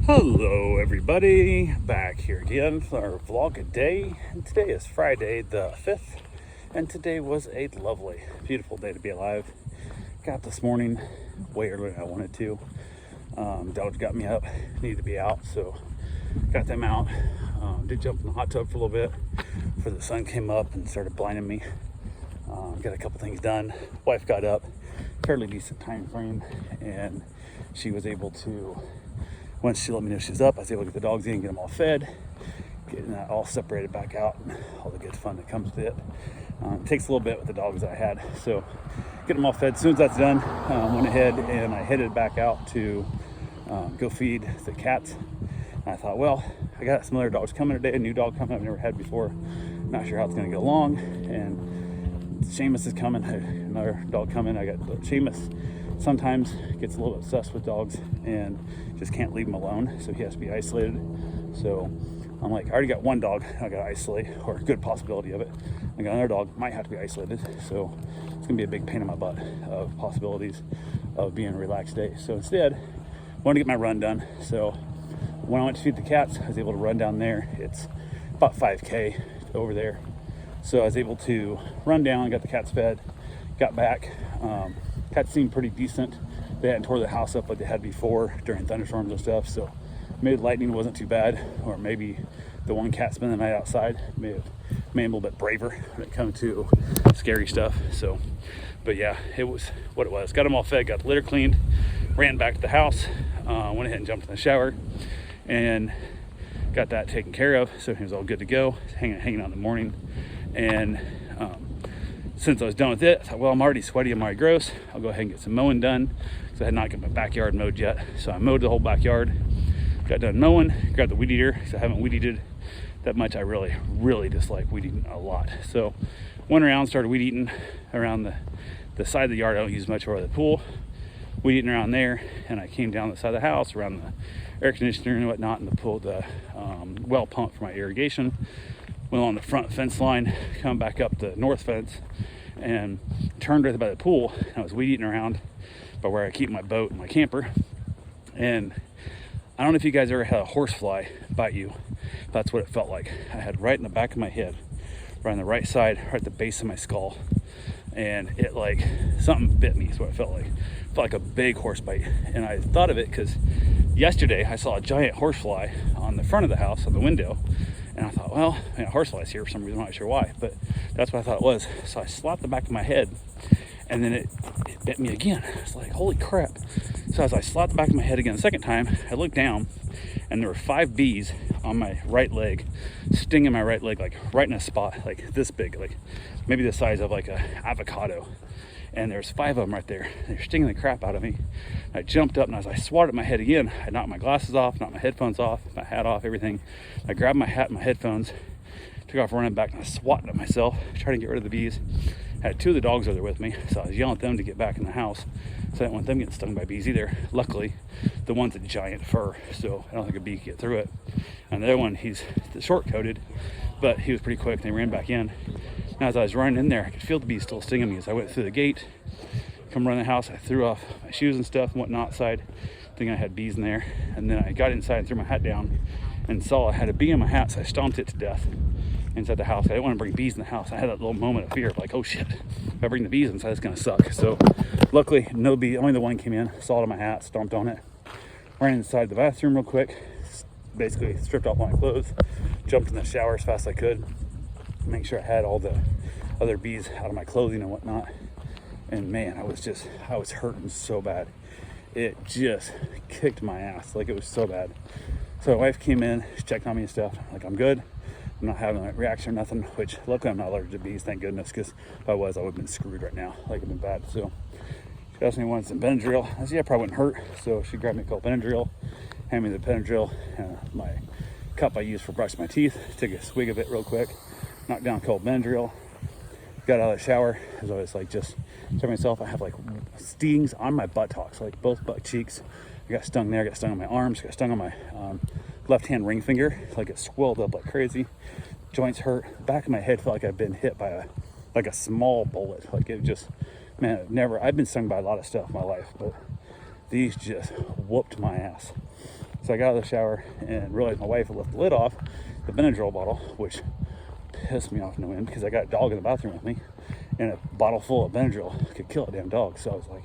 Hello everybody, back here again for our vlog a day. And today is Friday the 5th, and today was a lovely, beautiful day to be alive. Got this morning way earlier than I wanted to. Dogs got me up, needed to be out, so got them out. Did jump in the hot tub for a little bit before the sun came up and started blinding me. Got a couple things done. Wife got up, fairly decent time frame, and she was able to, once she let me know she was up, I was able to get the dogs in, get them all fed, getting that all separated back out, and all the good fun that comes with it. It takes a little bit with the dogs that I had, so get them all fed. As soon as that's done, went ahead and I headed back out to go feed the cats. And I thought, well, I got some other dogs coming today, a new dog coming I've never had before. Not sure how it's going to go along, and Seamus is coming, another dog coming. I got Seamus sometimes gets a little obsessed with dogs and just can't leave him alone, so he has to be isolated. So I'm like, I already got one dog I gotta isolate, or a good possibility of it. I got another dog, might have to be isolated, so it's gonna be a big pain in my butt of possibilities of being a relaxed day. So instead, I wanted to get my run done. So when I went to feed the cats, I was able to run down there. It's about 5K over there, so I was able to run down, got the cats fed, got back. Cats seemed pretty decent. They hadn't tore the house up like they had before during thunderstorms and stuff, so maybe lightning wasn't too bad, or maybe the one cat spending the night outside may have made him a little bit braver when it comes to scary stuff. So, but yeah, it was what it was. Got them all fed, got the litter cleaned, ran back to the house, went ahead and jumped in the shower, and got that taken care of. So he was all good to go, hanging out in the morning. And since I was done with it, I thought, well, I'm already sweaty, I'm already gross. I'll go ahead and get some mowing done, because I had not got my backyard mowed yet. So I mowed the whole backyard, got done mowing, grabbed the weed eater, because I haven't weed eated that much. I really dislike weed eating a lot. So went around, started weed eating around the side of the yard. I don't use much over the pool. Weed eating around there, and I came down the side of the house, around the air conditioner and whatnot, and pulled the well pump for my irrigation. Went on the front fence line, come back up the north fence, and turned right by the pool. And I was weed eating around by where I keep my boat and my camper. And I don't know if you guys ever had a horsefly bite you. That's what it felt like. I had right in the back of my head, right on the right side, right at the base of my skull. And it, like, something bit me is what it felt like. It felt like a big horse bite. And I thought of it because yesterday I saw a giant horsefly on the front of the house, on the window. And I thought, well, a horsefly's here for some reason, I'm not sure why, but that's what I thought it was. So I slapped the back of my head, and then it bit me again. I was like, holy crap. So as I slapped the back of my head again the second time, I looked down, and there were 5 bees on my right leg, stinging my right leg, like right in a spot, like this big, like maybe the size of like a avocado. And there's 5 of them right there. They're stinging the crap out of me. I jumped up, and as I swatted my head again, I knocked my glasses off, knocked my headphones off, my hat off, everything. I grabbed my hat and my headphones, took off running back, and I swatted at myself, trying to get rid of the bees. I had 2 of the dogs over there with me, so I was yelling at them to get back in the house. So I didn't want them getting stung by bees either. Luckily, the one's a giant fur, so I don't think a bee could get through it. And the other one, he's short-coated, but he was pretty quick, and they ran back in. And as I was running in there, I could feel the bees still stinging me. As I went through the gate, come around the house, I threw off my shoes and stuff and whatnot outside, thinking I had bees in there. And then I got inside and threw my hat down and saw I had a bee in my hat, so I stomped it to death inside the house. I didn't want to bring bees in the house. I had that little moment of fear of like, oh shit, if I bring the bees inside, it's gonna suck. So luckily, no bee, only the one came in, saw it on my hat, stomped on it, ran inside the bathroom real quick, basically stripped off my clothes, jumped in the shower as fast as I could, make sure I had all the other bees out of my clothing and whatnot. And man, I was hurting so bad. It just kicked my ass, like it was so bad. So my wife came in, she checked on me and stuff. Like, I'm good. I'm not having a reaction or nothing, which luckily I'm not allergic to bees, thank goodness, because if I was, I would have been screwed right now. Like, it'd been bad. So she asked me if I wanted some Benadryl. I said, yeah, probably wouldn't hurt. So she grabbed me a couple Benadryl, handed me the Benadryl, my cup I use for brushing my teeth, took a swig of it real quick, knocked down a couple Benadryl, got out of the shower. As I was like, just to myself, I have like stings on my buttocks, like both butt cheeks. I got stung there, I got stung on my arms, got stung on my left hand ring finger, like it swelled up like crazy. Joints hurt. Back of my head felt like I've been hit by a small bullet. Like, it just, man, I've been stung by a lot of stuff in my life, but these just whooped my ass. So I got out of the shower and realized my wife had left the lid off the Benadryl bottle, which pissed me off no end because I got a dog in the bathroom with me, and a bottle full of Benadryl could kill a damn dog. So I was like,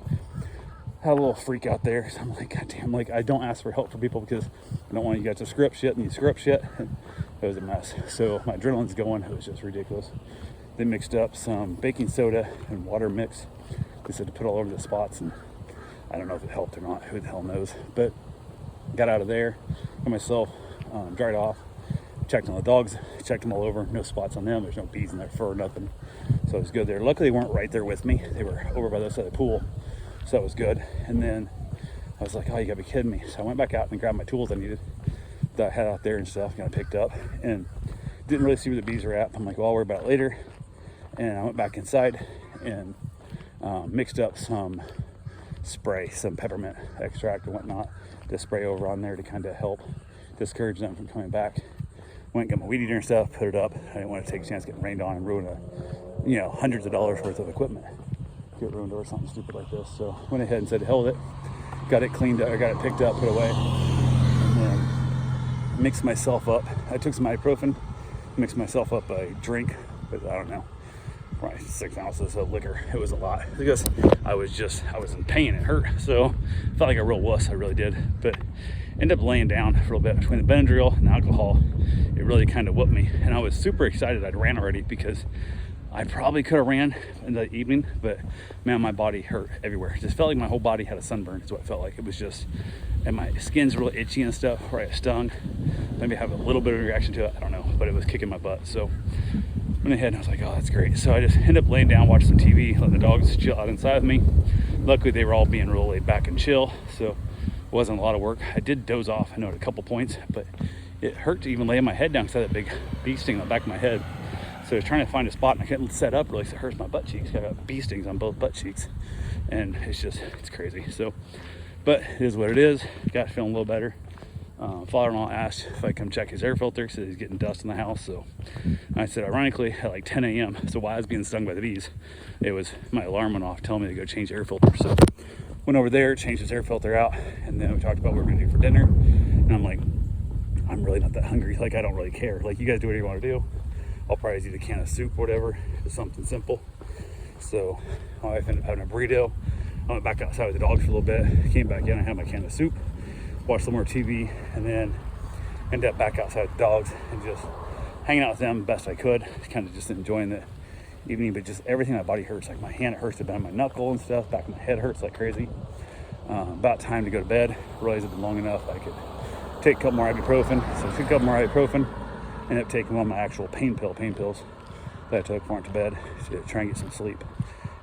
had a little freak out there. So I'm like, God damn, like I don't ask for help for people because I don't want you guys to screw up shit, and you screw up shit. And it was a mess. So my adrenaline's going. It was just ridiculous. They mixed up some baking soda and water mix. They said to put all over the spots, and I don't know if it helped or not. Who the hell knows? But got out of there, got myself dried off, checked on the dogs, checked them all over. No spots on them. There's no bees in their fur or nothing. So it was good there. Luckily, they weren't right there with me. They were over by the side of the pool. So that was good. And then I was like, oh, you gotta be kidding me. So I went back out and grabbed my tools I needed that I had out there and stuff, kind of picked up, and didn't really see where the bees were at. I'm like, well, I'll worry about it later. And I went back inside and mixed up some spray, some peppermint extract and whatnot, to spray over on there to kind of help discourage them from coming back. Went and got my weed eater and stuff, put it up. I didn't want to take a chance getting rained on and ruin hundreds of dollars worth of equipment. Get ruined over something stupid like this. So went ahead and said, hell with it. Got it cleaned up, I got it picked up, put away, and then mixed myself up. I took some ibuprofen, mixed myself up a drink with, I don't know, probably 6 ounces of liquor. It was a lot because I was in pain. It hurt. So felt like a real wuss. I really did. But ended up laying down for a little bit between the Benadryl and the alcohol. It really kind of whooped me. And I was super excited I'd ran already because I probably could have ran in the evening, but man, my body hurt everywhere. It just felt like my whole body had a sunburn is what it felt like. It was just, and my skin's real itchy and stuff where I stung. Maybe I have a little bit of a reaction to it. I don't know, but it was kicking my butt. So went ahead and I was like, oh, that's great. So I just ended up laying down, watching some TV, letting the dogs chill out inside of me. Luckily, they were all being real laid back and chill, so it wasn't a lot of work. I did doze off, I know, at a couple points, but it hurt to even lay my head down because I had that big bee sting on the back of my head. So I was trying to find a spot and I couldn't set up really, so it hurts my butt cheeks. I got bee stings on both butt cheeks, and it's crazy. So, but it is what it is. Got feeling a little better. Father-in-law asked if I come check his air filter, so he's getting dust in the house. So I said, ironically, at like 10 a.m. So while I was being stung by the bees, it was my alarm went off telling me to go change the air filter. So went over there, changed his air filter out, and then we talked about what we're gonna do for dinner. And I'm like, I'm really not that hungry. Like, I don't really care. Like, you guys do whatever you want to do. I'll probably eat a can of soup or whatever, just something simple. So my wife ended up having a burrito. I went back outside with the dogs for a little bit, came back in, I had my can of soup, watched some more TV, and then ended up back outside with the dogs and just hanging out with them best I could, kind of just enjoying the evening. But just everything, my body hurts, like my hand hurts to bend my knuckle and stuff, back of my head hurts like crazy. About time to go to bed. Realized it'd been long enough I could take a couple more ibuprofen. So I took a couple more ibuprofen, ended up taking one of my actual pain pills that I took before I went to bed to try and get some sleep.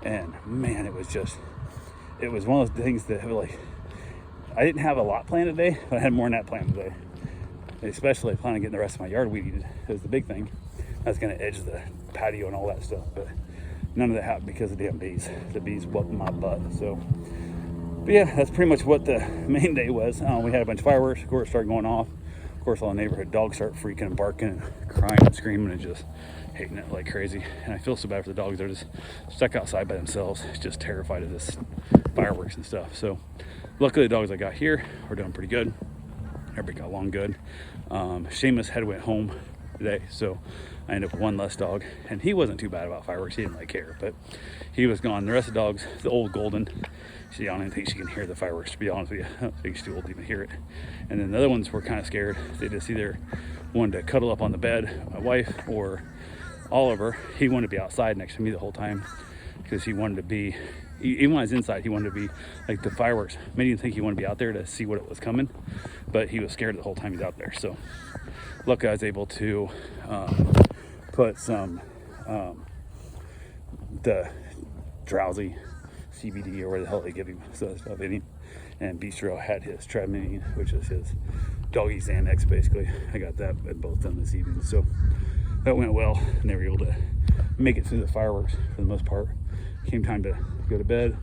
And man, it was one of those things that like, I didn't have a lot planned today, but I had more than that planned today. Especially planning on getting the rest of my yard weeded. It was the big thing. I was going to edge the patio and all that stuff, but none of that happened because of the damn bees. The bees whooped my butt. So, but yeah, that's pretty much what the main day was. We had a bunch of fireworks. Of course, started going off. Of course, all the neighborhood dogs start freaking and barking and crying and screaming and just hating it like crazy. And I feel so bad for the dogs. They're just stuck outside by themselves, just terrified of this fireworks and stuff. So luckily the dogs I got here were doing pretty good. Everybody got along good. Seamus went home today, so I ended up with one less dog, and he wasn't too bad about fireworks. He didn't really care, but he was gone. The rest of the dogs, the old Golden, I don't even think she can hear the fireworks, to be honest with you. I don't think she's too old to even hear it. And then the other ones were kind of scared. They just either wanted to cuddle up on the bed, my wife, or Oliver. He wanted to be outside next to me the whole time because he wanted to be, even when I was inside, he wanted to be like the fireworks made him think he wanted to be out there to see what it was coming, but he was scared the whole time he's out there. So luckily I was able to put some the drowsy CBD or where the hell they give him stuff in him, and Bistro had his Trimine, which is his doggy Xanax basically. I got that at both of them this evening, so that went well, and they were able to make it through the fireworks for the most part. Came time to go to bed,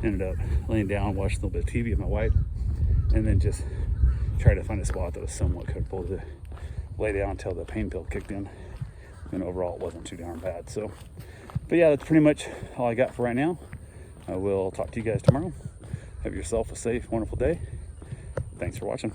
ended up laying down, watching a little bit of TV with my wife, and then just tried to find a spot that was somewhat comfortable to lay down until the pain pill kicked in. And overall it wasn't too darn bad. So, but yeah, that's pretty much all I got for right now. I will talk to you guys tomorrow. Have yourself a safe, wonderful day. Thanks for watching.